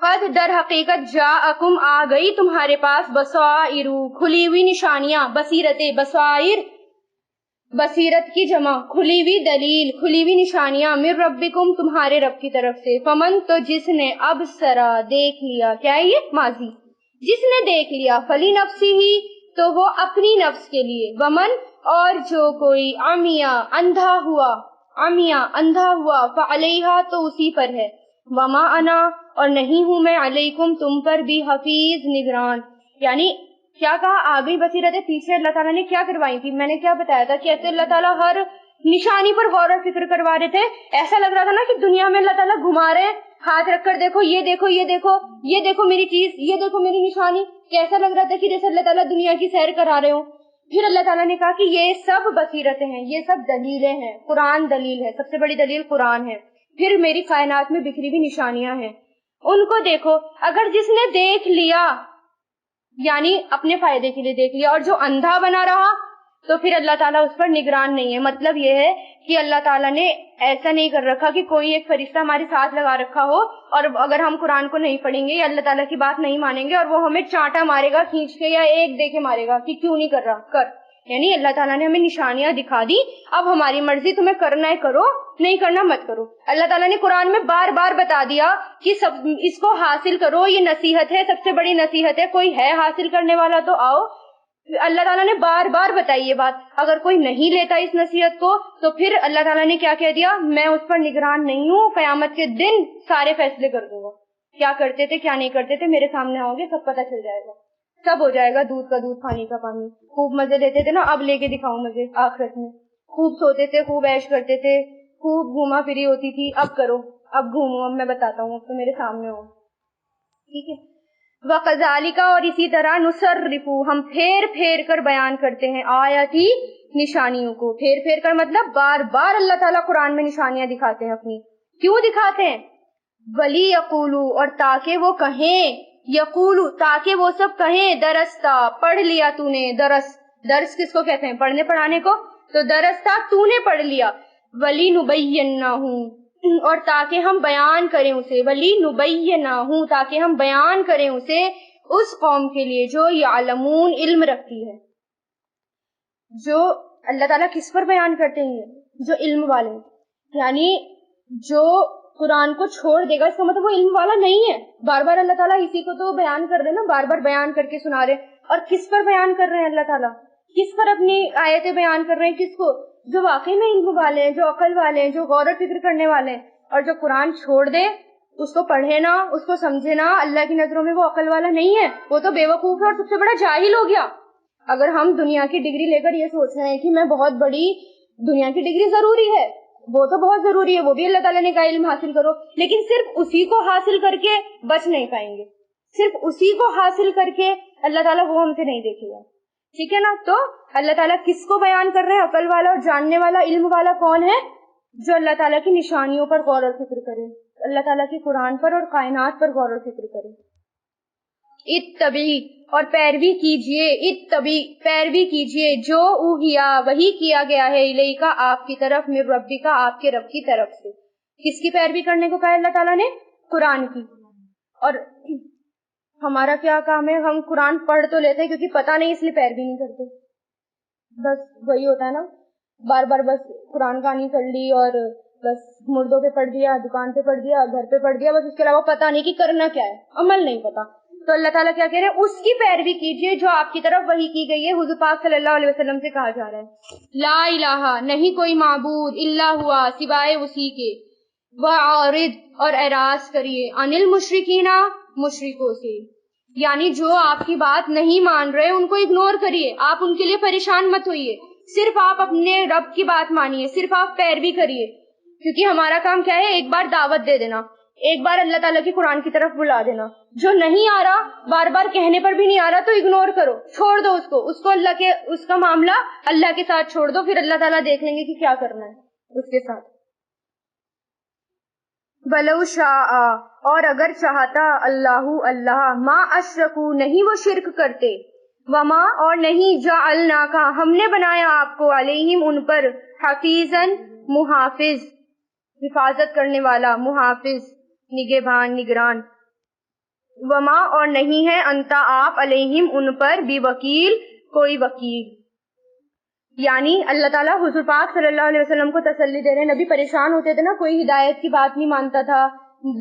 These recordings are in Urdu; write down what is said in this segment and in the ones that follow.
قد در حقیقت جاءکم آ گئی تمہارے پاس بصائر کھلی ہوئی نشانیاں، بصیرتیں، بصائر بصیرت کی جمع، کھلی ہوئی دلیل، کھلی ہوئی نشانیاں، من ربکم تمہارے رب کی طرف سے، فمن تو جس نے ابصرا دیکھ لیا، کیا ہے یہ ماضی، جس نے دیکھ لیا، فلی نفسی ہی تو وہ اپنی نفس کے لیے، ومن اور جو کوئی عمیہ اندھا ہوا، عمیہ اندھا ہوا، فعلیہا تو اسی پر ہے، وما انا اور نہیں ہوں میں علیکم تم پر بھی حفیظ نگران، یعنی کیا کہا آگئی بصیرتیں، پیچھے اللہ تعالیٰ نے کیا کروائی تھی، میں نے کیا بتایا تھا کہ ایسے اللہ تعالیٰ ہر نشانی پر غور و فکر کروا رہے تھے، ایسا لگ رہا تھا نا کہ دنیا میں اللہ تعالیٰ گھما رہے، ہاتھ رکھ کر دیکھو یہ دیکھو یہ دیکھو یہ دیکھو میری چیز، یہ دیکھو میری نشانی، کیسا لگ رہا تھا کہ جیسے اللہ تعالیٰ دنیا کی سیر کرا رہے ہوں۔ پھر اللہ تعالیٰ نے کہا کہ یہ سب بصیرتیں ہیں، یہ سب دلیلیں ہیں، قرآن دلیل ہے، سب سے بڑی دلیل قرآن ہے، پھر میری کائنات میں بکھری ہوئی نشانیاں ہیں، ان کو دیکھو، اگر جس نے دیکھ لیا یعنی اپنے فائدے کے لیے دیکھ لیا، اور جو اندھا بنا رہا تو پھر اللہ تعالیٰ اس پر نگران نہیں ہے، مطلب یہ ہے کہ اللہ تعالیٰ نے ایسا نہیں کر رکھا کہ کوئی ایک فرشتہ ہمارے ساتھ لگا رکھا ہو، اور اگر ہم قرآن کو نہیں پڑھیں گے یا اللہ تعالیٰ کی بات نہیں مانیں گے اور وہ ہمیں چانٹا مارے گا کھینچ کے یا ایک دے کے مارے گا کہ کیوں نہیں کر رہا، کر، یعنی اللہ تعالیٰ نے ہمیں نشانیاں دکھا دی، اب ہماری مرضی، تمہیں کرنا ہے کرو، نہیں کرنا مت کرو۔ اللہ تعالیٰ نے قرآن میں بار بار بتا دیا کہ سب اس کو حاصل کرو، یہ نصیحت ہے، سب سے بڑی نصیحت ہے، کوئی ہے حاصل کرنے والا تو آؤ۔ اللہ تعالیٰ نے بار بار بتائی یہ بات، اگر کوئی نہیں لیتا اس نصیحت کو تو پھر اللہ تعالیٰ نے کیا کہہ دیا، میں اس پر نگران نہیں ہوں، قیامت کے دن سارے فیصلے کر دوں گا، کیا کرتے تھے کیا نہیں کرتے تھے میرے سامنے آؤ گے، سب پتہ چل جائے گا، سب ہو جائے گا، دودھ کا دودھ پانی کا پانی۔ خوب مزے لیتے تھے نا، اب لے کے دکھاؤں مزے آخرت میں، خوب سوتے تھے، خوب عیش کرتے تھے، خوب گھوما پھری ہوتی تھی، اب کرو، اب گھومو، اب میں بتاتا ہوں، اب تو میرے سامنے ہو، ٹھیک ہے۔ وَقَذَالِكَ اور اسی طرح نُصَرِّفُ ہم پھیر پھیر کر بیان کرتے ہیں، آیاتی نشانیوں کو، پھیر پھیر کر مطلب بار بار اللہ تعالیٰ قرآن میں نشانیاں دکھاتے ہیں اپنی، کیوں دکھاتے ہیں؟ وَلِيَقُولُوا اور تاکہ وہ کہیں، یقولو تاکہ وہ سب کہیں، درستا پڑھ لیا تو نے، درس کس کو کہتے ہیں، پڑھنے پڑھانے کو، تو درستا تو نے پڑھ لیا، وَلِنُبَيِّنَّهُ اور تاکہ ہم بیان کریں اسے، وَلِنُبَيِّنَهُ تاکہ ہم بیان کریں اسے اس قوم کے لیے جو یعلمون علم رکھتی ہے، جو اللہ تعالیٰ کس پر بیان کرتے ہیں، جو علم والے، یعنی جو قرآن کو چھوڑ دے گا اس کا مطلب وہ علم والا نہیں ہے، بار بار اللہ تعالیٰ اسی کو تو بیان کر رہے ہیں نا، بار بار بیان کر کے سنا رہے، اور کس پر بیان کر رہے ہیں اللہ تعالیٰ، کس پر اپنی آیتیں بیان کر رہے ہیں، کس کو، جو واقعی میں علم والے ہیں، جو عقل والے ہیں، جو غور و فکر کرنے والے ہیں، اور جو قرآن چھوڑ دے، اس کو پڑھے نا، اس کو سمجھے نا، اللہ کی نظروں میں وہ عقل والا نہیں ہے، وہ تو بے وقوف ہے اور سب سے بڑا جاہل ہو گیا۔ اگر ہم دنیا کی ڈگری لے کر یہ سوچ رہے ہیں کہ میں بہت بڑی، دنیا کی ڈگری ضروری ہے، وہ تو بہت ضروری ہے، وہ بھی اللہ تعالیٰ نے کہا علم حاصل کرو، لیکن صرف اسی کو حاصل کر کے بچ نہیں پائیں گے، صرف اسی کو حاصل کر کے اللہ تعالیٰ وہ ہم سے نہیں دیکھے گا، ٹھیک ہے نا۔ تو اللہ تعالیٰ کس کو بیان کر رہے ہیں، عقل والا اور جاننے والا علم والا کون ہے، جو اللہ تعالیٰ کی نشانیوں پر غور و فکر کرے، اللہ تعالیٰ کی قرآن پر اور کائنات پر غور و فکر کرے۔ اتبعی اور پیروی کیجئے، اتبعی پیروی کیجئے، جو اوحیا وحی کیا گیا ہے، الیکا آپ کی طرف، من ربکا آپ کے رب کی طرف سے۔ کس کی پیروی کرنے کو کہا اللہ تعالیٰ نے، قرآن کی۔ اور ہمارا کیا کام ہے، ہم قرآن پڑھ تو لیتے ہیں کیونکہ پتہ نہیں اس لیے پیروی نہیں کرتے، بس وہی ہوتا ہے نا، بار بار بس قرآن کہانی پڑھ لی اور بس مردوں پہ پڑھ دیا، دکان پہ پڑھ دیا، گھر پہ پڑھ دیا، بس اس کے علاوہ پتہ نہیں کہ کرنا کیا ہے، عمل نہیں پتا۔ تو اللہ تعالیٰ کیا کہہ رہے ہیں، اس کی پیروی کیجئے جو آپ کی طرف وحی کی گئی ہے، حضور پاک صلی اللہ علیہ وسلم سے کہا جا رہا ہے، لا الہ نہیں کوئی معبود الا ہوا سوائے اسی کے، وَعَارِضْ اور اعراض کریے، عن المشرکین مشرکوں سے، یعنی جو آپ کی بات نہیں مان رہے ان کو اگنور کریے، آپ ان کے لیے پریشان مت ہوئیے، صرف آپ اپنے رب کی بات مانیے، صرف آپ پیروی کریے، کیونکہ ہمارا کام کیا ہے، ایک بار دعوت دے دینا، ایک بار اللہ تعالیٰ کی قرآن کی طرف بلا دینا، جو نہیں آ رہا، بار بار کہنے پر بھی نہیں آ رہا تو اگنور کرو، چھوڑ دو اس کو اللہ کے، اس کا معاملہ اللہ کے ساتھ چھوڑ دو، پھر اللہ تعالیٰ دیکھ لیں گے کہ کیا کرنا ہے اس کے ساتھ۔ وَلَوْ شَاءَ اور اگر چاہتا اللہ ما اشرکو نہیں وہ شرک کرتے، وما اور نہیں جعلناکا ہم نے بنایا آپ کو علیہم ان پر حفیظاً محافظ، حفاظت کرنے والا، محافظ نگہبان نگران، وما اور نہیں ہے انتا آپ علیہم ان پر بھی وکیل کوئی وکیل. یعنی اللہ تعالیٰ حضور پاک صلی اللہ علیہ وسلم کو تسلی دے رہے ہیں. نبی پریشان ہوتے تھے نا, کوئی ہدایت کی بات نہیں مانتا تھا,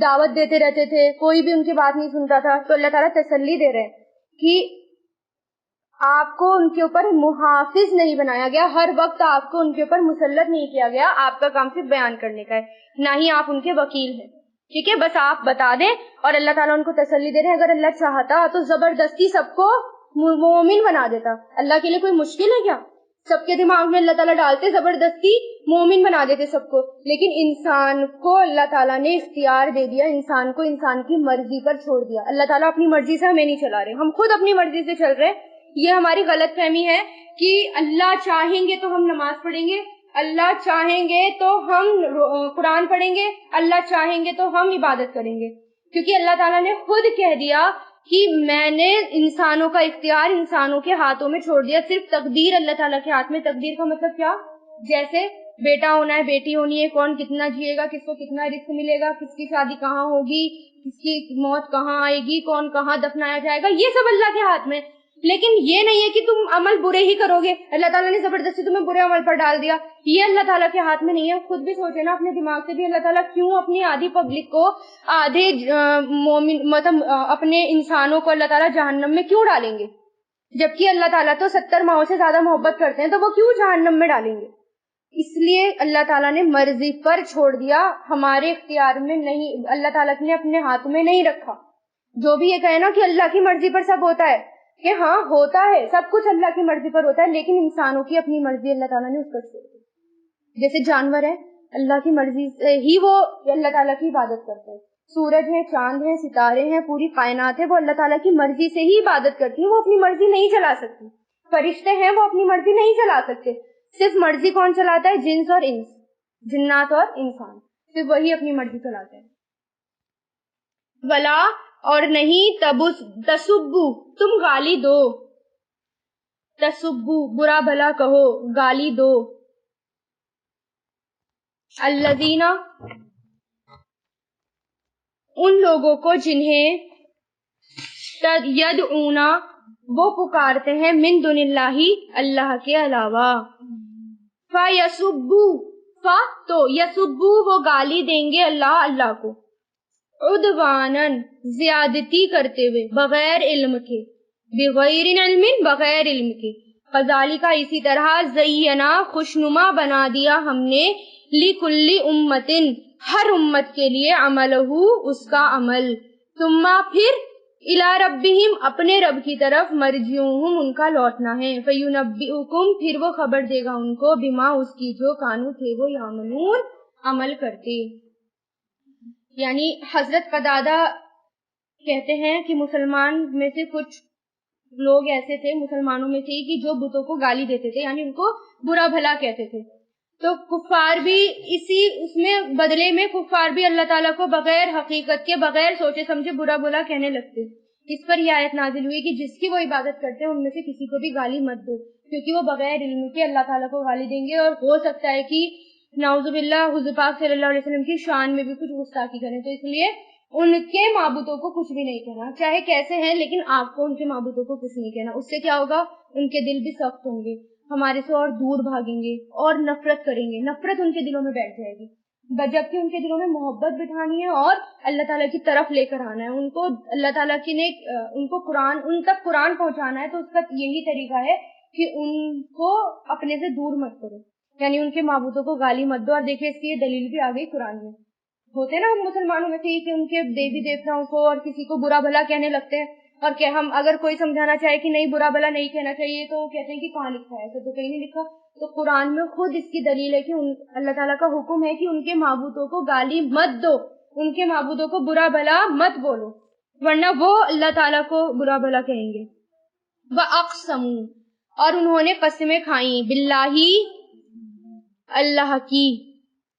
دعوت دیتے رہتے تھے, کوئی بھی ان کی بات نہیں سنتا تھا, تو اللہ تعالیٰ تسلی دے رہے ہیں کہ آپ کو ان کے اوپر محافظ نہیں بنایا گیا, ہر وقت آپ کو ان کے اوپر مسلط نہیں کیا گیا, آپ کا کام صرف بیان کرنے کا ہے, نہ ہی آپ ان کے وکیل ہیں. ٹھیک ہے, بس آپ بتا دیں. اور اللہ تعالیٰ ان کو تسلی دے رہے ہیں, اگر اللہ چاہتا تو زبردستی سب کو مومن بنا دیتا. اللہ کے لیے کوئی مشکل ہے کیا؟ سب کے دماغ میں اللہ تعالیٰ ڈالتے, زبردستی مومن بنا دیتے سب کو. لیکن انسان کو اللہ تعالیٰ نے اختیار دے دیا, انسان کو انسان کی مرضی پر چھوڑ دیا. اللہ تعالیٰ اپنی مرضی سے ہمیں نہیں چلا رہے, ہم خود اپنی مرضی سے چل رہے. یہ ہماری غلط فہمی ہے کہ اللہ چاہیں گے تو ہم نماز پڑھیں گے, اللہ چاہیں گے تو ہم قرآن پڑھیں گے, اللہ چاہیں گے تو ہم عبادت کریں گے. کیونکہ اللہ تعالیٰ نے خود کہہ دیا کہ میں نے انسانوں کا اختیار انسانوں کے ہاتھوں میں چھوڑ دیا, صرف تقدیر اللہ تعالیٰ کے ہاتھ میں. تقدیر کا مطلب کیا؟ جیسے بیٹا ہونا ہے, بیٹی ہونی ہے, کون کتنا جیے گا, کس کو کتنا رزق ملے گا, کس کی شادی کہاں ہوگی, کس کی موت کہاں آئے گی, کون کہاں دفنایا جائے گا, یہ سب اللہ کے ہاتھ میں. لیکن یہ نہیں ہے کہ تم عمل برے ہی کرو گے, اللہ تعالیٰ نے زبردستی تمہیں برے عمل پر ڈال دیا, یہ اللہ تعالیٰ کے ہاتھ میں نہیں ہے. خود بھی سوچے نا اپنے دماغ سے بھی, اللہ تعالیٰ کیوں اپنی آدھی پبلک کو, آدھے مومن مطلب اپنے انسانوں کو اللہ تعالیٰ جہنم میں کیوں ڈالیں گے؟ جبکہ اللہ تعالیٰ تو 70 ماؤں سے زیادہ محبت کرتے ہیں, تو وہ کیوں جہنم میں ڈالیں گے؟ اس لیے اللہ تعالیٰ نے مرضی پر چھوڑ دیا, ہمارے اختیار میں نہیں, اللہ تعالیٰ نے اپنے ہاتھ میں نہیں رکھا. جو بھی یہ کہے نا کہ اللہ کی مرضی پر سب ہوتا ہے, کہ ہاں ہوتا ہے, سب کچھ اللہ کی مرضی پر ہوتا ہے, لیکن انسانوں کی اپنی مرضی اللہ تعالیٰ نے اس پر چھوڑ دی. جیسے جانور ہے, اللہ کی مرضی سے ہی وہ اللہ تعالیٰ کی عبادت کرتے ہیں. سورج ہے, چاند ہے, ستارے ہیں, پوری کائنات ہے, وہ اللہ تعالیٰ کی مرضی سے ہی عبادت کرتی ہیں, وہ اپنی مرضی نہیں چلا سکتی. فرشتے ہیں, وہ اپنی مرضی نہیں چلا سکتے. صرف مرضی کون چلاتا ہے؟ جنس اور انس, جنات اور انسان, صرف وہی اپنی مرضی چلاتے ہیں. ولا اور نہیں تسبو تم گالی دو, تسبو برا بھلا کہو, گالی دو. الذین ان لوگوں کو جنہیں یدعون وہ پکارتے ہیں من دون اللہ اللہ کے علاوہ. فیسبو تو یسبو وہ گالی دیں گے اللہ کو, عدوانن زیادتی کرتے ہوئے, بغیر علم کے, بغیر علم بغیر علم کے. فذالک اسی طرح زینا خوشنما بنا دیا ہم نے, لکل امتن ہر امت کے لیے, عملہ اس کا عمل, ثم پھر الی ربہم اپنے رب کی طرف, مرجعہم ان کا لوٹنا ہے, فینبئکم پھر وہ خبر دے گا ان کو, بما اس کی جو کانو تھے وہ یعملون عمل کرتے. یعنی حضرت قتادہ کہتے ہیں کہ مسلمان میں سے کچھ لوگ ایسے تھے, مسلمانوں میں سے کہ جو بتوں کو گالی دیتے تھے, یعنی ان کو برا بھلا کہتے تھے. تو کفار بھی اس میں بدلے میں کفار بھی اللہ تعالیٰ کو بغیر حقیقت کے, بغیر سوچے سمجھے برا بھلا کہنے لگتے. اس پر یہ آیت نازل ہوئی کہ جس کی وہ عبادت کرتے ہیں ان میں سے کسی کو بھی گالی مت دو, کیونکہ وہ بغیر علم کے اللہ تعالیٰ کو گالی دیں گے, اور ہو سکتا ہے کہ نعوذ باللہ حضور پاک صلی اللہ علیہ وسلم کی شان میں بھی کچھ گستاخی کریں. تو اس لیے ان کے معبودوں کو کچھ بھی نہیں کہنا, چاہے کیسے ہیں, لیکن آپ کو ان کے معبودوں کو کچھ نہیں کہنا. اس سے کیا ہوگا, ان کے دل بھی سخت ہوں گے, ہمارے سے اور دور بھاگیں گے اور نفرت کریں گے, نفرت ان کے دلوں میں بیٹھ جائے گی. جبکہ ان کے دلوں میں محبت بٹھانی ہے اور اللہ تعالیٰ کی طرف لے کر آنا ہے, ان کو اللہ تعالیٰ کی نے ان کو قرآن, ان تک قرآن پہنچانا ہے. تو اس کا یہی طریقہ ہے کہ ان کو اپنے سے دور مت کرو, یعنی ان کے معبودوں کو گالی مت دو. اور دیکھیں اس کی یہ دلیل بھی آ گئی قرآن میں. ہوتے نا مسلمانوں میں سے کہ ان کے دیوی دیوتاؤں کو اور کسی کو برا بھلا کہنے لگتے ہیں, اور کہ ہم اگر کوئی سمجھانا چاہے کہ نہیں برا بھلا نہیں کہنا چاہیے تو کہتے ہیں کہ کہاں لکھا ہے, ایسا تو کہیں نہیں لکھا. تو قرآن میں خود اس کی دلیل ہے کہ اللہ تعالیٰ کا حکم ہے کہ ان کے معبودوں کو گالی مت دو, ان کے معبودوں کو برا بھلا مت بولو, ورنہ وہ اللہ تعالیٰ کو برا بھلا کہیں گے. وَأَقْسَمُوا اور انہوں نے قسمیں کھائیں, باللہ اللہ کی,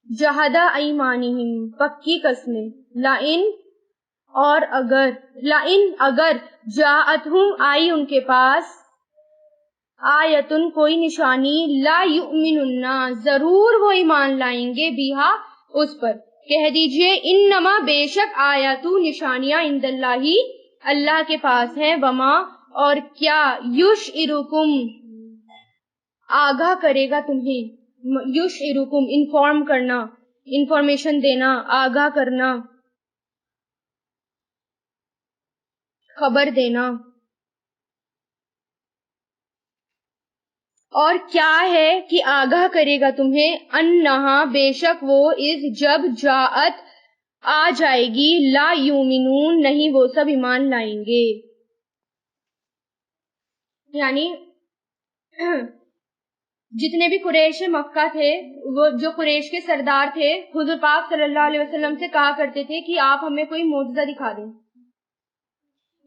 جہد ایمانہم پکی قسمیں, لئن اور اگر, لئن اگر, جاءتہم آئی ان کے پاس, آیتن کوئی نشانی, لا یؤمنن ضرور وہ ایمان لائیں گے, بیہا اس پر. کہہ دیجئے انما بے شک آیاتو نشانیاں, عند اللہ اللہ کے پاس ہے، وما اور کیا، یشعرکم آگاہ کرے گا تمہیں، یشعرکم انفارم کرنا، انفارمیشن دینا، آگاہ کرنا، خبر دینا. اور کیا ہے کہ آگاہ کرے گا تمہیں، انہا بے شک وہ، اذ جب، جاءت آ جائے گی، لا یومنون نہیں وہ سب ایمان لائیں گے. یعنی جتنے بھی قریش مکہ تھے، وہ جو قریش کے سردار تھے، حضور پاک صلی اللہ علیہ وسلم سے کہا کرتے تھے کہ آپ ہمیں کوئی معجزہ دکھا دیں.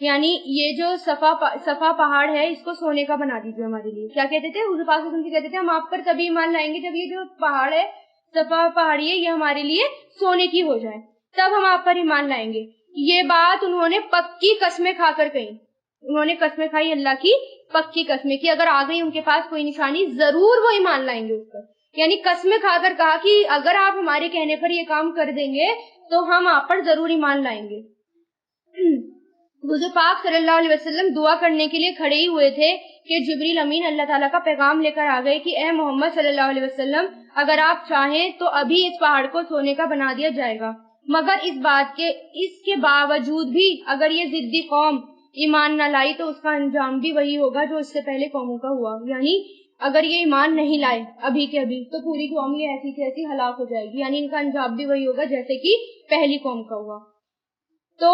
یعنی یہ جو صفا پہاڑ ہے، اس کو سونے کا بنا دیجیے ہمارے لیے. کیا کہتے تھے حضور پاک صلی اللہ علیہ وسلم سے؟ کہتے تھے ہم آپ پر تبھی ایمان لائیں گے جب یہ جو پہاڑ ہے، صفا پہاڑی ہے، یہ ہمارے لیے سونے کی ہو جائے، تب ہم آپ پر ایمان لائیں گے. یہ بات انہوں نے پکی قسمیں کھا کر کہی. انہوں نے قسمیں کھائی اللہ کی، پکی قسمیں، کہ اگر آ گئی ان کے پاس کوئی نشانی ضرور وہ ایمان لائیں گے اس پر. یعنی قسمیں کھا کر کہا کہ اگر آپ ہمارے کہنے پر یہ کام کر دیں گے تو ہم آپ پر ضرور ایمان لائیں گے. حضور پاک صلی اللہ علیہ وسلم دعا کرنے کے لیے کھڑے ہی ہوئے تھے کہ جبریل امین اللہ تعالیٰ کا پیغام لے کر آ گئے کہ اے محمد صلی اللہ علیہ وسلم، اگر آپ چاہیں تو ابھی اس پہاڑ کو سونے کا بنا دیا جائے گا، مگر اس کے باوجود بھی اگر یہ ضدی قوم ایمان نہ لائی تو اس کا انجام بھی وہی ہوگا جو اس سے پہلے قوموں کا ہوا. یعنی اگر یہ ایمان نہیں لائے ابھی کے ابھی تو پوری قوم یہ ایسی کی ایسی ہلاک ہو جائے گی. یعنی ان کا انجام بھی وہی ہوگا جیسے کہ پہلی قوم کا ہوا، تو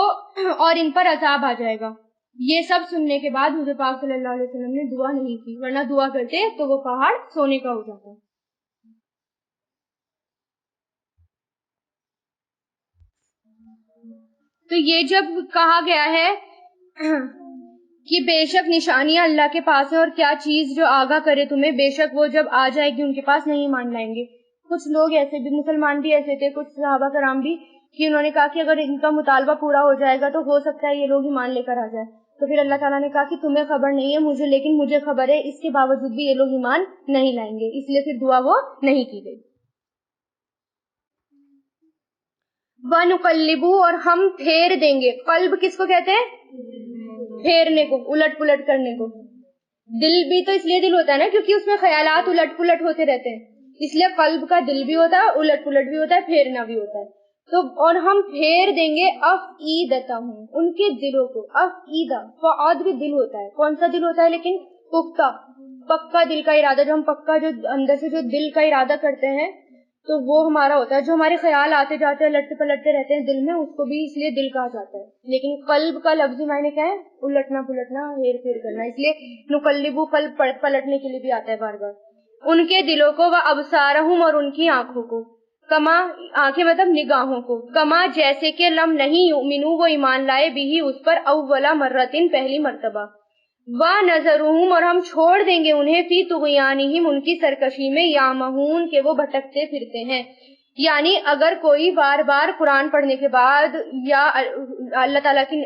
اور ان پر عذاب آ جائے گا. یہ سب سننے کے بعد حضور پاک صلی اللہ علیہ وسلم نے دعا نہیں کی، ورنہ دعا کرتے تو وہ پہاڑ سونے کا ہو جاتا. تو یہ جب کہا گیا ہے کہ بے شک نشانیاں اللہ کے پاس ہیں اور کیا چیز جو آگاہ کرے تمہیں، بے شک وہ جب آ جائے گی ان کے پاس نہیں مان لائیں گے. کچھ لوگ ایسے بھی، مسلمان بھی ایسے تھے، کچھ صحابہ کرام بھی، کہ انہوں نے کہا کہ اگر ان کا مطالبہ پورا ہو جائے گا تو ہو سکتا ہے یہ لوگ ایمان لے کر آ جائے. تو پھر اللہ تعالیٰ نے کہا کہ تمہیں خبر نہیں ہے مجھے، لیکن مجھے خبر ہے، اس کے باوجود بھی یہ لوگ ایمان نہیں لائیں گے، اس لیے پھر دعا وہ نہیں کی گئی. وَنُقَلِّبُ اور ہم پھیر دیں گے. قلب کس کو کہتے ہیں؟ پھیرنے کو، الٹ پلٹ کرنے کو. دل بھی تو اس لیے دل ہوتا ہے نا کیونکہ اس میں خیالات الٹ پلٹ ہوتے رہتے ہیں، اس لیے قلب کا دل بھی ہوتا ہے، الٹ پلٹ بھی ہوتا ہے، پھیرنا بھی ہوتا ہے. تو اور ہم پھیر دیں گے افئیدتہم ان کے دلوں کو. افئیدہ فعاد بھی دل ہوتا ہے، کون سا دل ہوتا ہے لیکن؟ پختہ، پکا دل کا ارادہ، جو ہم پکا جو اندر سے جو دل کا ارادہ کرتے ہیں تو وہ ہمارا ہوتا ہے. جو ہمارے خیال آتے جاتے ہیں لٹتے پلٹتے رہتے ہیں دل میں، اس کو بھی اس لیے دل کہا جاتا ہے. لیکن قلب کا لفظی معنی کیا ہے؟ الٹنا پلٹنا، ہیر پھیر کرنا. اس لیے نقلبو قلب پلٹنے کے لیے بھی آتا ہے بار بار. ان کے دلوں کو، و ابصارہم اور ان کی آنکھوں کو، کما آنکھیں مطلب نگاہوں کو، کما جیسے کہ لم نہیں یؤمنو وہ ایمان لائے بھی اس پر اولا مرتن پہلی مرتبہ. وَنَذَرُهُمْ اور ہم چھوڑ دیں گے انہیں فی طغیانہم ان کی سرکشی میں، یامہون کہ وہ بھٹکتے پھرتے ہیں. یعنی اگر کوئی بار بار قرآن پڑھنے کے بعد یا اللہ تعالیٰ کی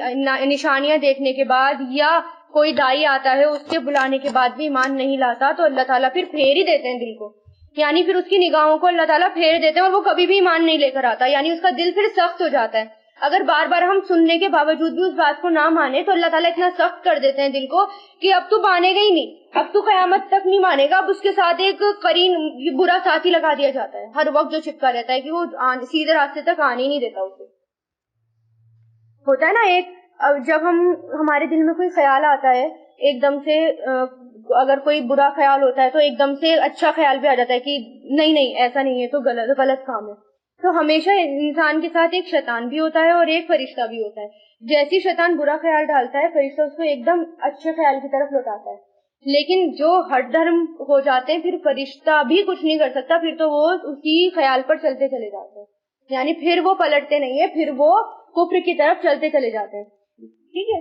نشانیاں دیکھنے کے بعد یا کوئی دائی آتا ہے اس کے بلانے کے بعد بھی ایمان نہیں لاتا تو اللہ تعالیٰ پھر پھیر ہی دیتے ہیں دل کو. یعنی پھر اس کی نگاہوں کو اللہ تعالیٰ پھیر دیتے ہیں اور وہ کبھی بھی ایمان نہیں لے کر آتا. یعنی اس کا دل پھر سخت ہو جاتا ہے. اگر بار بار ہم سننے کے باوجود بھی اس بات کو نہ مانے تو اللہ تعالیٰ اتنا سخت کر دیتے ہیں دل کو کہ اب تو مانے گا ہی نہیں، اب تو قیامت تک نہیں مانے گا. اب اس کے ساتھ ایک قرین برا ساتھی لگا دیا جاتا ہے ہر وقت جو چپکا رہتا ہے کہ وہ سیدھے راستے تک آنے ہی نہیں دیتا. اسے ہوتا ہے نا ایک، جب ہمارے دل میں کوئی خیال آتا ہے ایک دم سے، اگر کوئی برا خیال ہوتا ہے تو ایک دم سے اچھا خیال بھی آ جاتا ہے کہ نہیں ایسا نہیں ہے تو غلط کام ہے. تو ہمیشہ انسان کے ساتھ ایک شیطان بھی ہوتا ہے اور ایک فرشتہ بھی ہوتا ہے. جیسی شیطان برا خیال ڈالتا ہے فرشتہ اس کو ایک دم اچھے خیال کی طرف لوٹاتا ہے. لیکن جو ہٹ دھرم ہو جاتے ہیں پھر فرشتہ بھی کچھ نہیں کر سکتا، پھر تو وہ اسی خیال پر چلتے چلے جاتے ہیں. یعنی پھر وہ پلٹتے نہیں ہیں، پھر وہ کفر کی طرف چلتے چلے جاتے ہیں. ٹھیک ہے.